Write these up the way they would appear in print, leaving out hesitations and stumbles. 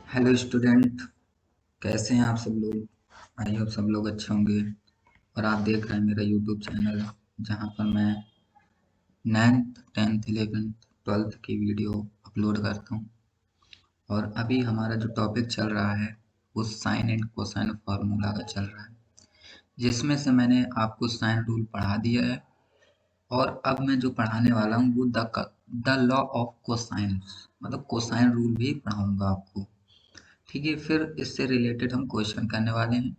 Hello student. कैसे हैं आप सब लोग। आई होप सब लोग अच्छे होंगे। और आप देख रहे हैं मेरा यूट्यूब चैनल, जहां पर मैं 9th 10th 11th 12th की वीडियो अपलोड करता हूं। और अभी हमारा जो टॉपिक चल रहा है वो साइन एंड कोसाइन फार्मूला का चल रहा है, जिसमें से मैंने आपको साइन रूल पढ़ा दिया है। और अब मैं जो पढ़ाने वाला हूँ वो द लॉ ऑफ कोसाइन, मतलब कोसाइन रूल भी पढ़ाऊंगा आपको। ठीक है, फिर इससे रिलेटेड हम क्वेश्चन करने वाले हैं।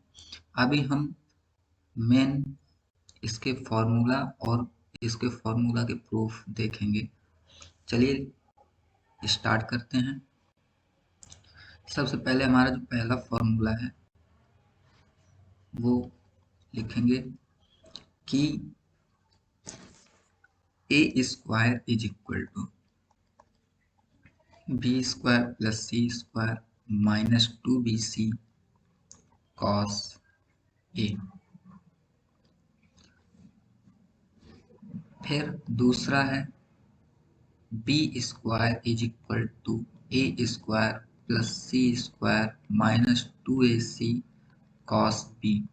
अभी हम मेन इसके फॉर्मूला और इसके फॉर्मूला के प्रूफ देखेंगे। चलिए स्टार्ट करते हैं। सबसे पहले हमारा जो पहला फॉर्मूला है वो लिखेंगे कि A square is equal to B square plus C square minus 2bc cos A. फिर दूसरा है B square is equal to A square plus C square minus 2ac cos B.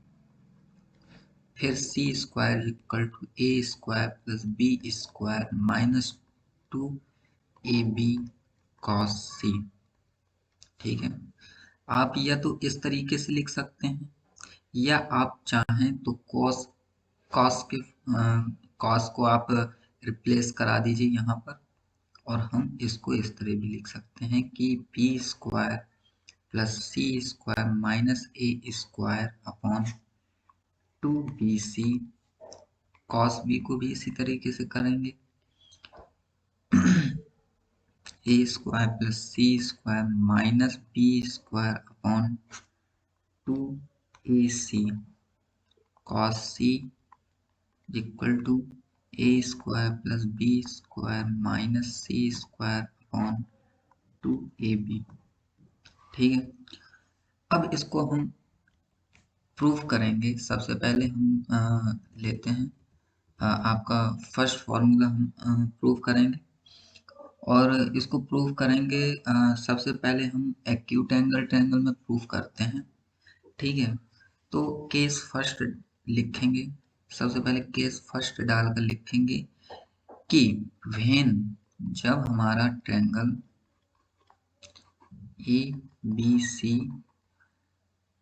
फिर C square equal to A square plus B square minus 2ab cos C. ठीक है, आप या तो इस तरीके से लिख सकते हैं, या आप चाहें तो कॉस के कॉस को आप रिप्लेस करा दीजिए यहाँ पर। और हम इसको इस तरह भी लिख सकते हैं कि B square plus C square minus A square upon 2bc। Cos B को भी इसी तरीके से करेंगे, A square plus C square minus B square upon 2ac cos C equal to A square plus B square minus C square upon 2ab। ठीक है, अब इसको हम प्रूफ करेंगे। सबसे पहले हम लेते हैं आपका फर्स्ट फॉर्मूला हम प्रूफ करेंगे। और इसको प्रूफ करेंगे, सबसे पहले हम एक्यूट एंगल ट्रायंगल में प्रूफ करते हैं। ठीक है, तो केस फर्स्ट लिखेंगे। सबसे पहले केस फर्स्ट डालकर लिखेंगे कि व्हेन, जब हमारा ट्रायंगल ए बी सी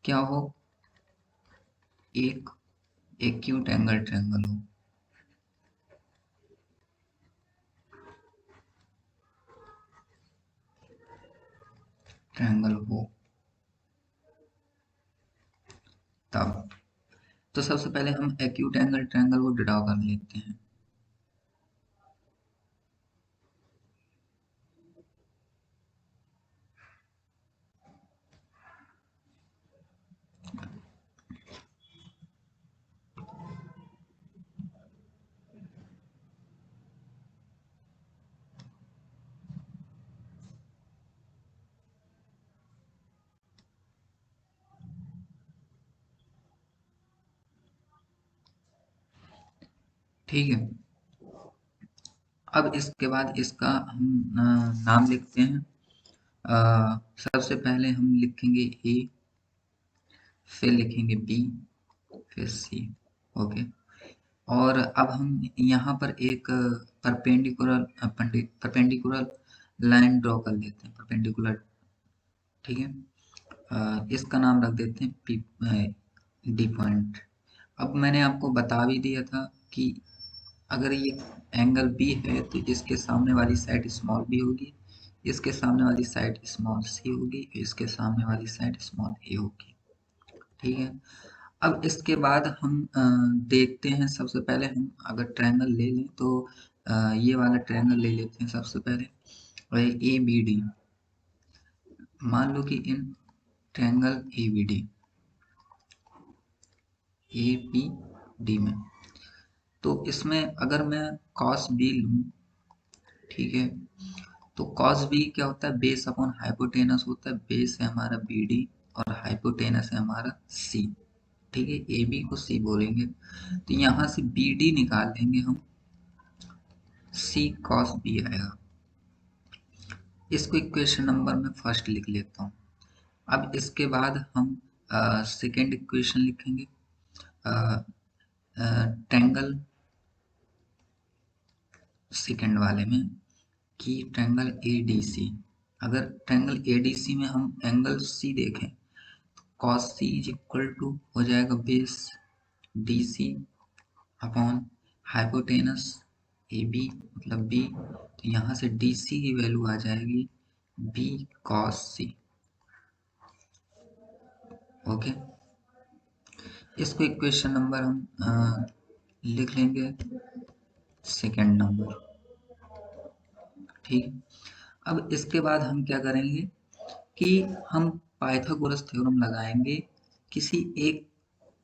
क्या हो, एक एक्यूट एंगल ट्रायंगल हो। ट्रायंगल हो तब, तो सबसे पहले हम एक्यूट एंगल ट्रायंगल को ड्रा कर लेते हैं। ठीक है, अब इसके बाद इसका हम नाम लिखते हैं। सबसे पहले हम लिखेंगे ए, फिर लिखेंगे बी, फिर सी। ओके, और अब हम यहाँ पर एक परपेंडिकुलर लाइन ड्रॉ कर लेते हैं, परपेंडिकुलर। ठीक है, इसका नाम रख देते हैं पी, डी पॉइंट। अब मैंने आपको बता भी दिया था कि अगर ये एंगल बी है तो इसके सामने वाली साइड स्मॉल बी होगी, इसके सामने वाली साइड स्मॉल सी होगी, इसके सामने वाली साइड स्मॉल ए होगी। ठीक है, अब इसके बाद हम देखते हैं। सबसे पहले हम अगर ट्रायंगल ले लें तो ये वाला ट्रायंगल ले लेते हैं सबसे पहले, और ए बी डी। मान लो कि इन ट्रायंगल ए बी डी में, तो इसमें अगर मैं कॉस बी लूं, ठीक है, तो कॉस बी क्या होता है, बेस अपॉन हाइपोटेनस होता है। बेस है हमारा बी डी और हाइपोटेनस है हमारा सी। ठीक है, ए बी को सी बोलेंगे, तो यहाँ से बी डी निकाल देंगे हम, सी कॉस बी आएगा। इसको इक्वेशन नंबर में फर्स्ट लिख लेता हूँ। अब इसके बाद हम सेकेंड इक्वेशन लिखेंगे, ट्रायंगल सेकेंड वाले में, कि ट्रायंगल एडीसी, अगर ट्रायंगल एडीसी में हम एंगल सी देखें, cos c is equal to हो जाएगा base D C upon hypotenuse A B मतलब बी, तो यहाँ से डी सी की वैल्यू आ जाएगी बी cos c। ओके, इसको इक्वेशन नंबर हम लिख लेंगे सेकेंड नंबर। ठीक, अब इसके बाद हम क्या करेंगे कि हम पाइथागोरस थ्योरम लगाएंगे किसी एक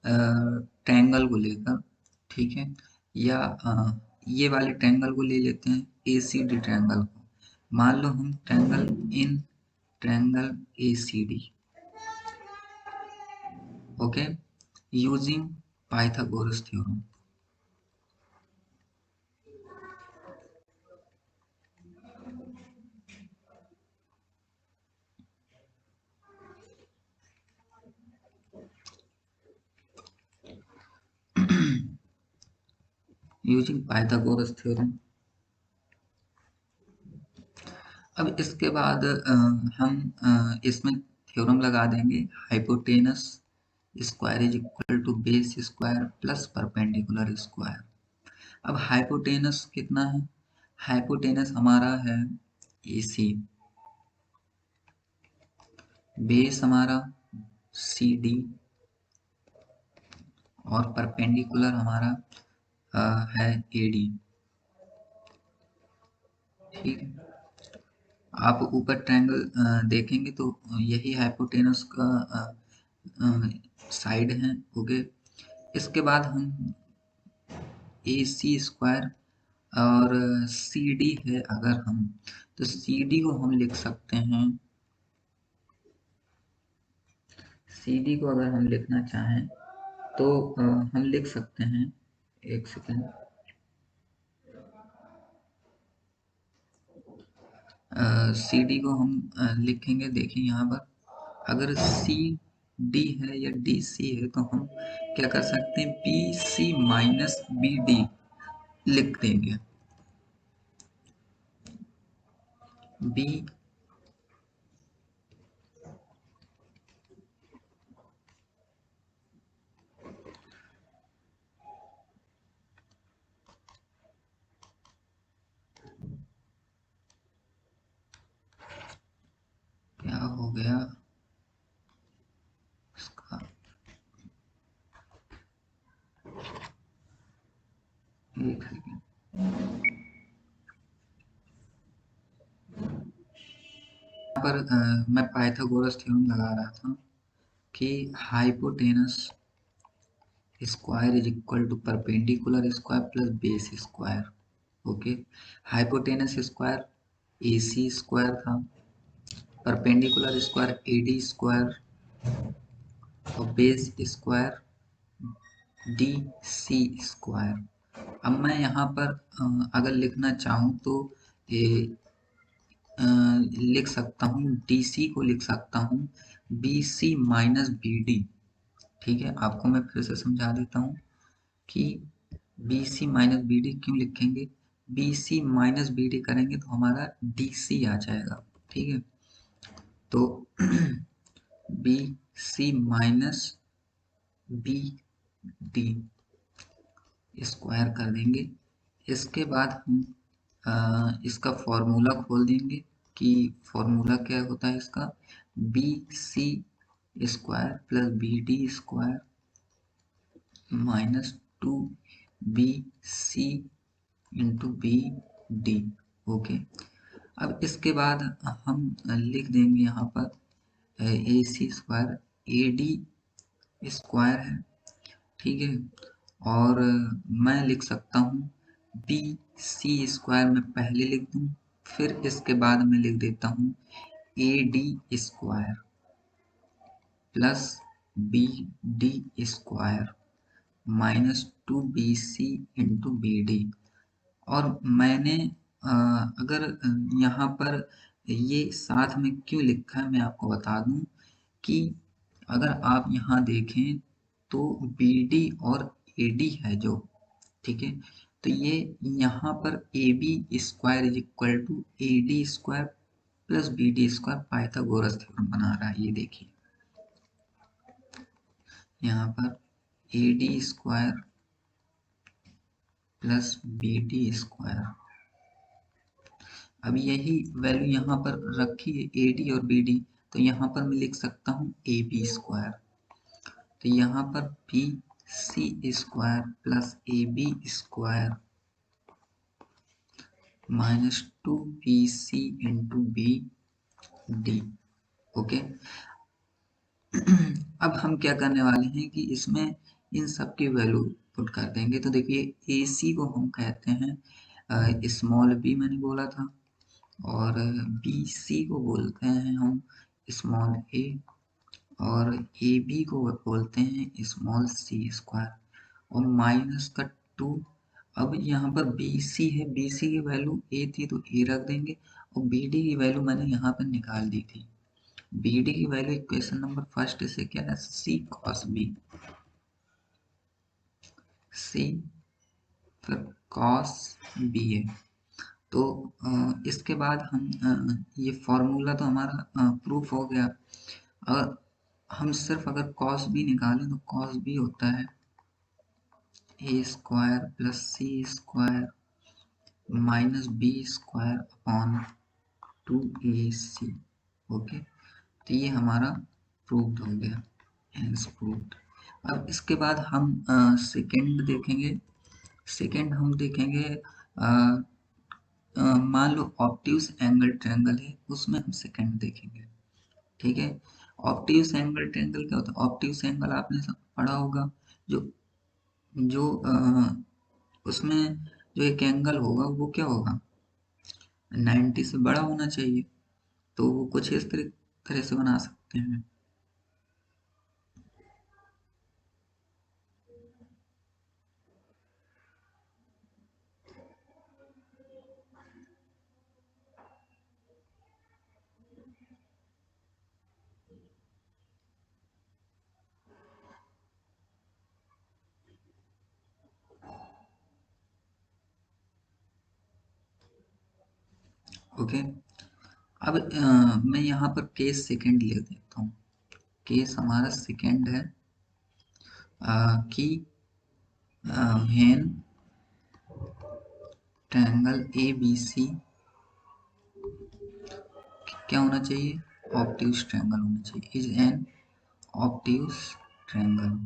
ट्रायंगल को लेकर। ठीक है, या ये वाले ट्रायंगल को ले लेते हैं, एसीडी ट्रायंगल को। मान लो हम triangle ACD, okay, using Pythagoras theorem. Using Pythagoras theorem. अब इसके बाद हम इसमें थ्योरम लगा देंगे, hypotenuse square is equal to base square plus perpendicular square. अब हाइपोटेनस कितना है, हाइपोटेनस हमारा है AC, बेस हमारा CD और परपेंडिकुलर हमारा है AD। ठीक, आप ऊपर ट्रायंगल देखेंगे तो यही हाइपोटेनस का साइड है। ओके, इसके बाद हम AC स्क्वायर और CD है अगर हम, तो CD को हम लिख सकते हैं, CD को अगर हम लिखना चाहें तो हम लिख सकते हैं, एक सेकेंड, CD को हम लिखेंगे, देखिए यहाँ पर अगर CD है या DC है तो हम क्या कर सकते हैं, BC माइनस BD लिख देंगे। B क्या हो गया इसका, एक सेकेंड, यहाँ पर मैं पाइथागोरस थ्योरम लगा रहा था कि hypotenuse square is equal to perpendicular square plus base square. Okay, hypotenuse square AC square था, परपेंडिकुलर स्क्वायर AD स्क्वायर और बेस स्क्वायर DC स्क्वायर। अब मैं यहाँ पर अगर लिखना चाहूँ तो ये लिख सकता हूँ, DC को लिख सकता हूँ BC माइनस BD। ठीक है, आपको मैं फिर से समझा देता हूँ कि BC माइनस BD क्यों लिखेंगे, BC माइनस BD करेंगे तो हमारा DC आ जाएगा। ठीक है, तो BC माइनस BD स्क्वायर कर देंगे। इसके बाद हम इसका फॉर्मूला खोल देंगे कि फॉर्मूला क्या होता है इसका, BC square plus BD square minus 2BC into BD। Okay, अब इसके बाद हम लिख देंगे यहाँ पर AC स्क्वायर AD स्क्वायर है। ठीक है, और मैं लिख सकता हूँ BC स्क्वायर में पहले लिख दूँ, फिर इसके बाद मैं लिख देता हूँ AD square plus BD square minus 2BC into BD। और मैंने अगर यहाँ पर ये साथ में क्यों लिखा है मैं आपको बता दूं कि अगर आप यहाँ देखें तो BD और AD है जो, ठीक है, तो ये यहाँ पर AB square is equal to AD square plus BD square Pythagoras theorem बना रहा है। ये देखिए यहाँ पर AD square plus BD square, अब यही वैल्यू यहाँ पर रखी है AD और BD, तो यहाँ पर मैं लिख सकता हूँ AB स्क्वायर, तो यहाँ पर BC square plus AB square minus 2BC into BD। Okay, अब हम क्या करने वाले हैं कि इसमें इन सब की वैल्यू पुट कर देंगे। तो देखिए AC को हम कहते हैं स्मॉल b मैंने बोला था, और BC को बोलते हैं हम स्मॉल a, और AB को बोलते हैं स्मॉल c स्क्वायर, और माइनस का 2। अब यहाँ पर BC है, BC की वैल्यू a थी तो a रख देंगे, और BD की वैल्यू मैंने यहाँ पर निकाल दी थी। BD की वैल्यू इक्वेशन नंबर फर्स्ट से क्या है, C cos B, C फिर cos B है। तो इसके बाद हम ये फॉर्मूला तो हमारा प्रूफ हो गया। अगर हम सिर्फ अगर cos B निकालें तो cos B होता है a square plus C square minus B square upon 2AC। Okay, तो ये हमारा प्रूव्ड हो गया, हेंस प्रूव्ड। अब इसके बाद हम सेकेंड देखेंगे। सेकेंड हम देखेंगे, मान लो ऑब्ट्यूज एंगल ट्रायंगल है, उसमें हम सेकेंड देखेंगे। ठीक है, ऑब्ट्यूज एंगल ट्रायंगल क्या होता है? ऑब्ट्यूज एंगल आपने सब पढ़ा होगा, जो जो उसमें जो एक एंगल होगा वो क्या होगा, 90 से बड़ा होना चाहिए। तो वो कुछ इस तरह से बना सकते हैं। ओके, अब मैं यहाँ पर केस सेकंड ले देता हूँ। केस हमारा सेकंड है कि वेन ट्रायंगल ABC क्या होना चाहिए, ऑब्ट्यूज ट्रायंगल होना चाहिए, इज एन ऑब्ट्यूज ट्रायंगल।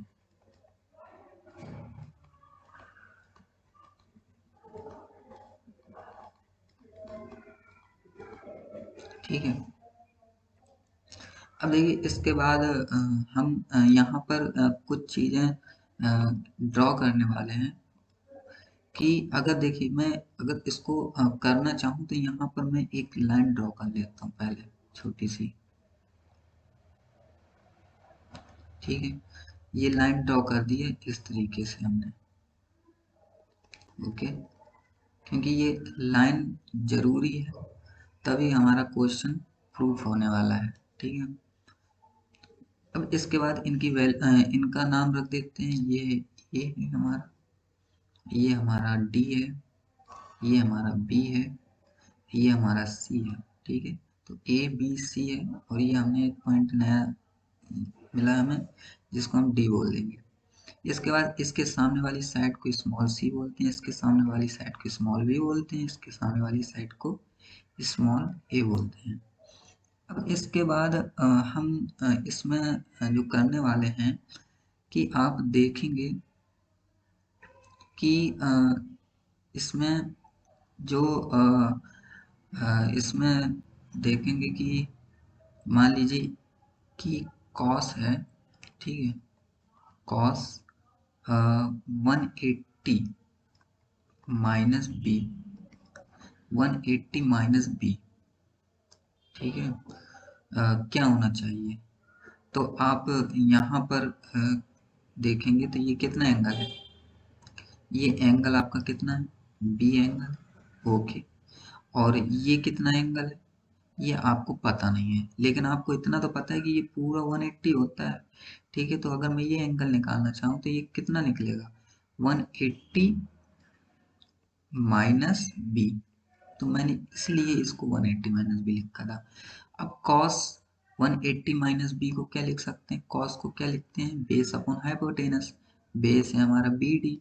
ठीक है, अब देखिए इसके बाद हम यहाँ पर कुछ चीजें ड्रॉ करने वाले हैं कि अगर देखिए मैं अगर इसको करना चाहूँ तो यहाँ पर मैं एक लाइन ड्रॉ कर लेता हूँ पहले, छोटी सी। ठीक है, ये लाइन ड्रॉ कर दी है इस तरीके से हमने। ओके, क्योंकि ये लाइन जरूरी है, तभी हमारा क्वेश्चन प्रूफ होने वाला है। ठीक है, अब इसके बाद इनका नाम रख देते हैं। ये है हमारा, ये हमारा D है, ये हमारा B है, ये हमारा C है। ठीक है, तो A B C है, और ये हमने एक पॉइंट नया मिला हमें जिसको हम D बोल देंगे। इसके बाद इसके सामने वाली साइड को स्मॉल c बोलते हैं, इसके सामने वाली साइड को स्मॉल b बोलते हैं, इसके सामने वाली साइड को स्मॉल a बोलते हैं। अब इसके बाद हम इसमें जो करने वाले हैं कि आप देखेंगे कि इसमें जो इसमें देखेंगे कि मान लीजिए कि कॉस है, ठीक है, cos 180 minus B, 180 minus B. ठीक है, क्या होना चाहिए? तो आप यहाँ पर देखेंगे तो ये कितना एंगल है, ये एंगल आपका कितना है, बी एंगल। ओके, और ये कितना एंगल है, ये आपको पता नहीं है, लेकिन आपको इतना तो पता है कि ये पूरा 180 होता है। ठीक है, तो अगर मैं ये एंगल निकालना चाहूँ तो ये कितना निकलेगा, 180 माइनस बी। तो मैंने इसलिए इसको 180 माइनस बी लिखा था। अब कॉस 180 माइनस बी को क्या लिख सकते हैं, कॉस को क्या लिखते हैं, बेस अपॉन हाइपोटेनस। बेस है हमारा बी डी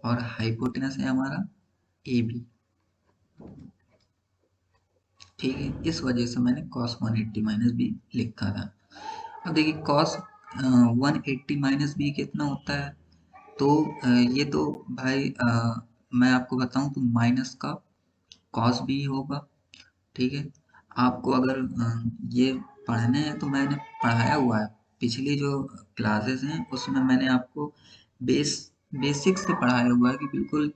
और हाइपोटेनस है हमारा ए बी। ठीक है, इस वजह से मैंने cos 180 माइनस बी लिखा था। अब देखिए cos 180 माइनस बी कितना होता है, तो ये तो भाई मैं आपको बताऊं तो माइनस का cos भी होगा। ठीक है, आपको अगर ये पढ़ने हैं तो मैंने पढ़ाया हुआ है, पिछली जो क्लासेस हैं उसमें मैंने आपको बेसिक से पढ़ाया हुआ है कि बिल्कुल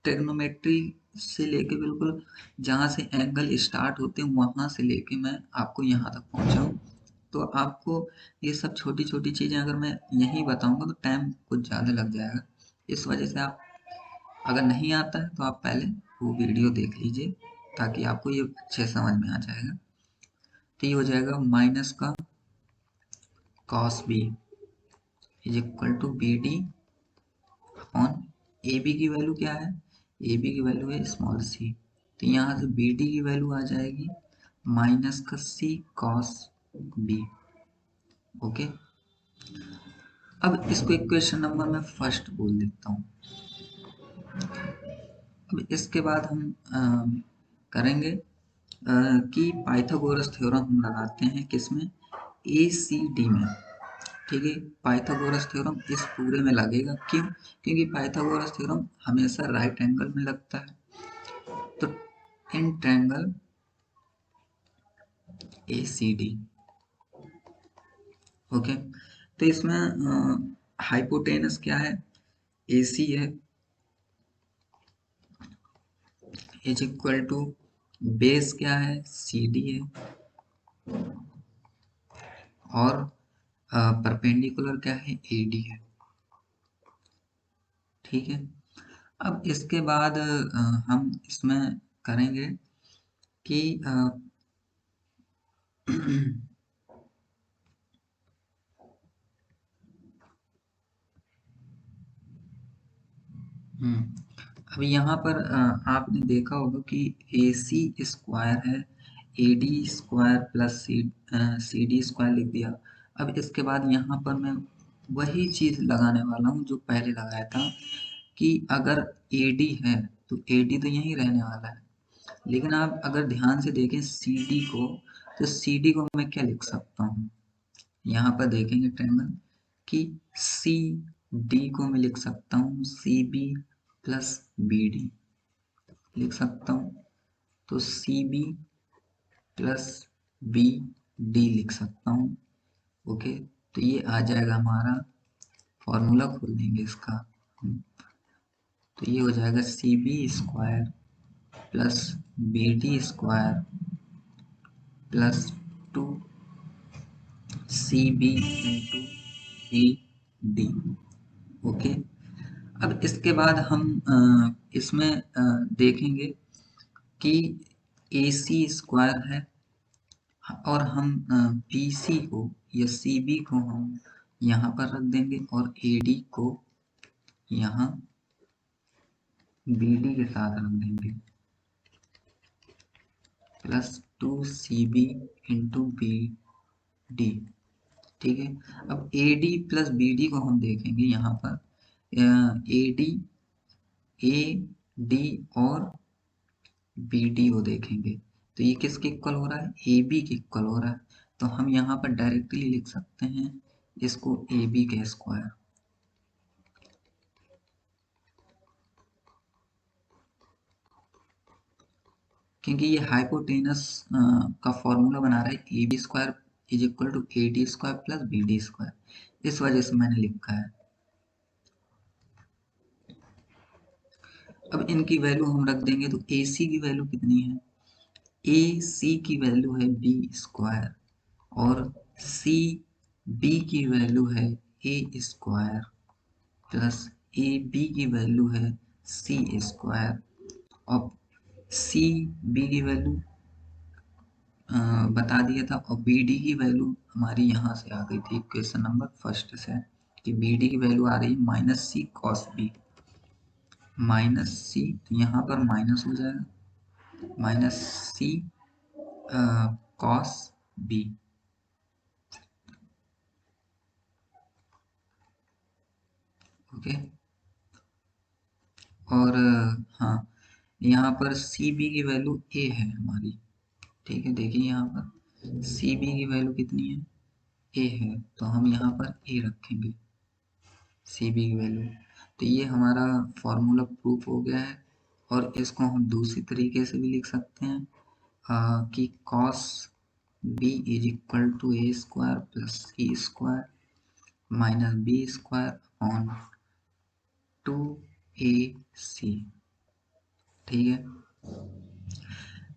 ट्रिग्नोमेट्री से लेके बिल्कुल जहाँ से एंगल स्टार्ट होते हैं वहाँ से लेके मैं आपको यहाँ तक पहुँचा हूँ। तो आपको ये सब छोटी छोटी चीज़ें अगर मैं यहीं बताऊँगा तो टाइम कुछ ज़्यादा लग जाएगा। इस वजह से आप अगर नहीं आता है तो आप पहले वो वीडियो देख लीजिए, ताकि आपको ये अच्छे समझ में आ जाएगा। तो ये हो जाएगा माइनस का cos B is equal to B D upon A B की वैल्यू क्या है, ए बी की वैल्यू है स्मॉल सी। तो यहाँ से बी डी की वैल्यू आ जाएगी माइनस का सी कॉस बी। ओके, अब इसको इक्वेशन नंबर मैं फर्स्ट बोल देता हूँ। अब इसके बाद हम करेंगे कि पाइथागोरस थ्योरम हम लगाते हैं किसमें, ए सी डी में। ठीक है, पाइथागोरस थ्योरम इस पूरे में लगेगा, क्यों, क्योंकि पाइथागोरस थ्योरम हमेशा राइट एंगल में लगता है। तो in triangle A C D. Okay, तो इसमें हाइपोटेनस क्या है, ए सी है, इज इक्वल टू बेस क्या है, सी डी है, और परपेंडिकुलर क्या है, ए डी है। ठीक है, अब इसके बाद हम इसमें करेंगे कि अब यहाँ पर आपने देखा होगा कि ए सी स्क्वायर है, A D square plus C D square लिख दिया। अब इसके बाद यहाँ पर मैं वही चीज़ लगाने वाला हूँ जो पहले लगाया था, कि अगर ए डी है तो ए डी तो यहीं रहने वाला है, लेकिन आप अगर ध्यान से देखें सी डी को, तो सी डी को मैं क्या लिख सकता हूँ, यहाँ पर देखेंगे ट्रायंगल कि सी डी को मैं लिख सकता हूँ C B plus B D लिख सकता हूँ। तो C B plus B D लिख सकता हूँ। ओके, तो ये आ जाएगा हमारा, फॉर्मूला खोल देंगे इसका। तो ये हो जाएगा C B square plus B D square plus two C B into B D. Okay, अब इसके बाद हम इसमें देखेंगे कि ए सी स्क्वायर है, और हम बी सी को या सी बी को हम यहाँ पर रख देंगे और ए डी को यहाँ बी डी के साथ रख देंगे, plus two C B into B D. ठीक है, अब A D plus B D को हम देखेंगे यहाँ पर, ए डी, ए डी और बी डी को देखेंगे, तो ये किसके इक्वल हो रहा है, ए बी के इक्वल हो रहा है। तो हम यहाँ पर डायरेक्टली लिख सकते हैं इसको ए बी के स्क्वायर। क्योंकि ये हाइपोटेनस का फॉर्मूला बना रहा है A B square is equal to A D square plus B D square, इस वजह से मैंने लिखा है। अब इनकी वैल्यू हम रख देंगे, तो ए सी की वैल्यू कितनी है, ए सी की वैल्यू है बी स्क्वायर, और सी बी की वैल्यू है ए स्क्वायर, प्लस ए बी की वैल्यू है सी स्क्वायर, और सी बी की वैल्यू बता दिया था, और बी डी की वैल्यू हमारी यहाँ से आ गई थी क्वेश्चन नंबर फर्स्ट से, कि बी डी की वैल्यू आ रही है माइनस सी कॉस बी, माइनस सी, तो यहाँ पर माइनस हो जाएगा, माइनस सी कॉस बी। ओके, और हाँ, यहाँ पर सी बी की वैल्यू ए है हमारी, ठीक है, देखिए यहाँ पर सी बी की वैल्यू कितनी है, ए है, तो हम यहाँ पर ए रखेंगे सी बी की वैल्यू। तो ये हमारा फॉर्मूला प्रूफ हो गया है, और इसको हम दूसरी तरीके से भी लिख सकते हैं कि cos B is equal to A square plus C square minus B square upon two A C, ठीक है।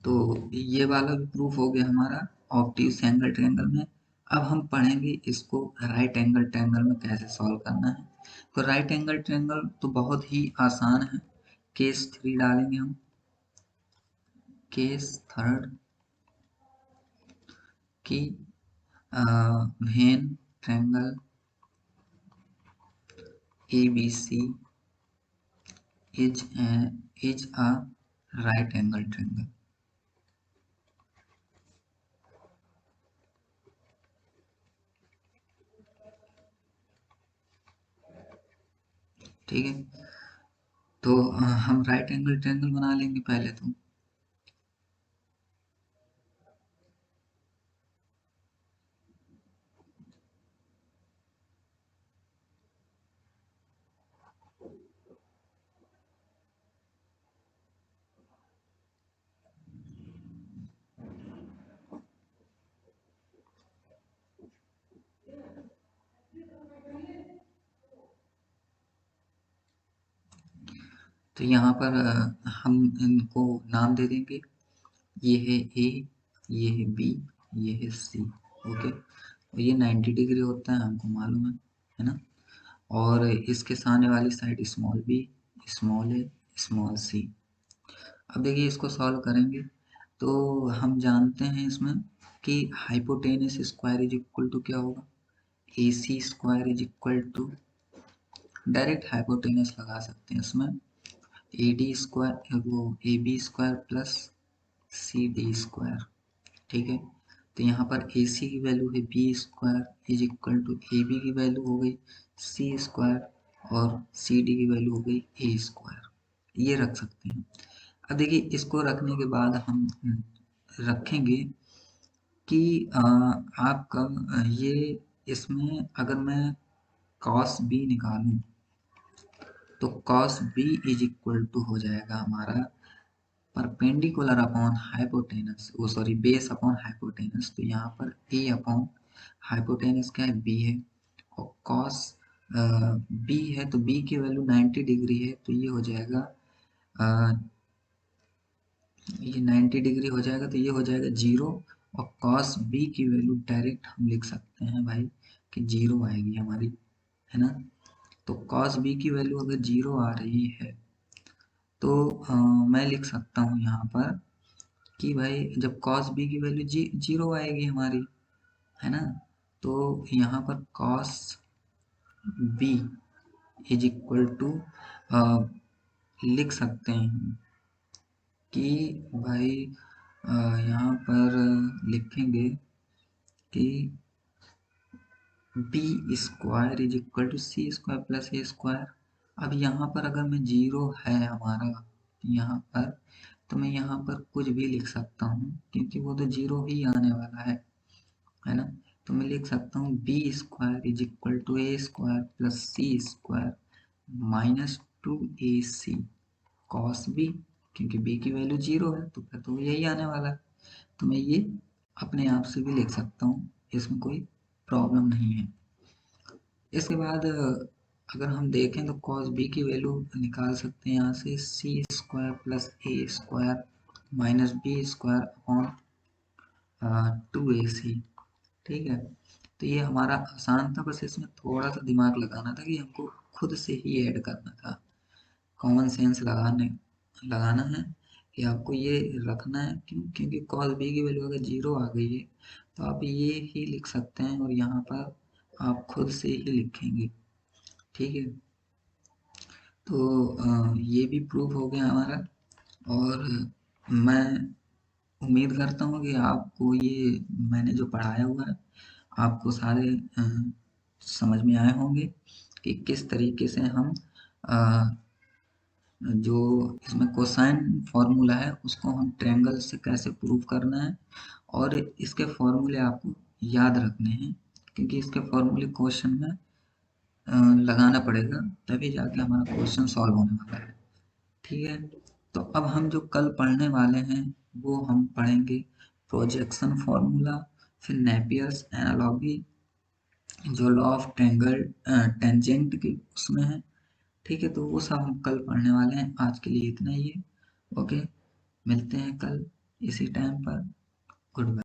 तो ये वाला भी प्रूफ हो गया हमारा ऑब्ट्यूज एंगल ट्रायंगल में। अब हम पढ़ेंगे इसको राइट एंगल ट्रायंगल में कैसे सॉल्व करना है। तो राइट एंगल ट्रायंगल तो बहुत ही आसान है, केस 3 डालेंगे हम, केस थर्ड की when triangle ABC is a right angle triangle, ठीक है। तो हम राइट एंगल ट्रायंगल बना लेंगे पहले तो। तो यहाँ पर हम इनको नाम दे देंगे, ये है ए, ये है बी, ये है सी, ओके। और ये 90 डिग्री होता है, हमको मालूम है ना। और इसके सामने वाली साइड स्मॉल बी, स्मॉल ए, स्मॉल सी। अब देखिए इसको सॉल्व करेंगे, तो हम जानते हैं इसमें कि hypotenuse square is equal to क्या होगा, A C square is equal to, direct hypotenuse लगा सकते हैं इसमें, ए डी स्क्वायर, वो A B square plus C D square, ठीक है। तो यहाँ पर ए सी की वैल्यू है B square is equal to A B की वैल्यू हो गई सी स्क्वायर और सी डी की वैल्यू हो गई ए स्क्वायर, ये रख सकते हैं। अब देखिए इसको रखने के बाद हम रखेंगे कि आपका ये, इसमें अगर मैं कॉस बी निकालूं तो cos B is equal to हो जाएगा हमारा परपेंडिकुलर अपॉन हाइपोटेनस, वो सॉरी बेस अपॉन हाइपोटेनस। तो यहाँ पर ए अपॉन हाइपोटेनस क्या है, बी है, और कॉस बी है तो बी की वैल्यू 90 डिग्री है, तो ये हो जाएगा ये 90 डिग्री हो जाएगा, तो ये हो जाएगा 0। और कॉस बी की वैल्यू डायरेक्ट हम लिख सकते हैं भाई कि 0 आएगी हमारी, है ना। तो कॉस बी की वैल्यू अगर 0 आ रही है तो मैं लिख सकता हूँ यहाँ पर कि भाई जब कॉस बी की वैल्यू 0 आएगी हमारी, है ना, तो यहाँ पर cos B is equal to लिख सकते हैं कि भाई यहाँ पर लिखेंगे कि B square is equal to C square plus A square. अब यहाँ पर अगर मैं 0 है हमारा यहाँ पर, तो मैं यहाँ पर कुछ भी लिख सकता हूँ क्योंकि वो तो 0 ही आने वाला है ना। तो मैं लिख सकता हूँ B square is equal to A square plus C square minus 2ac cos B, क्योंकि बी की वैल्यू 0 है तो फिर तो यही आने वाला है। तो मैं ये अपने आप से भी लिख सकता हूँ, इसमें कोई प्रॉब्लम नहीं है। इसके बाद अगर हम देखें तो कॉस बी की वैल्यू निकाल सकते हैं यहाँ से, C square plus A square minus B square upon 2ac, ठीक है। तो ये हमारा आसान था, बस इसमें थोड़ा सा दिमाग लगाना था कि हमको खुद से ही ऐड करना था, कॉमन सेंस लगाना है कि आपको ये रखना है। क्यों? क्योंकि कॉस बी की वैल्यू अगर 0 आ गई है तो आप ये ही लिख सकते हैं और यहाँ पर आप खुद से ही लिखेंगे। ठीक है, तो ये भी प्रूफ हो गया हमारा। और मैं उम्मीद करता हूँ कि आपको ये मैंने जो पढ़ाया हुआ है आपको सारे समझ में आए होंगे कि किस तरीके से हम जो इसमें कोसाइन फॉर्मूला है उसको हम ट्रायंगल से कैसे प्रूव करना है, और इसके फॉर्मूले आपको याद रखने हैं क्योंकि इसके फॉर्मूले क्वेश्चन में लगाना पड़ेगा, तभी जाके हमारा क्वेश्चन सॉल्व होने वाला है। ठीक है, तो अब हम जो कल पढ़ने वाले हैं वो हम पढ़ेंगे प्रोजेक्शन फॉर्मूला, फिर नेपियर्स एनालॉजी, जो लॉ ऑफ ट्रायंगल टेंजेंट के उसमें है। ठीक है, तो वो सब हम कल पढ़ने वाले हैं। आज के लिए इतना ही है। ओके, मिलते हैं कल इसी टाइम पर। Good bye.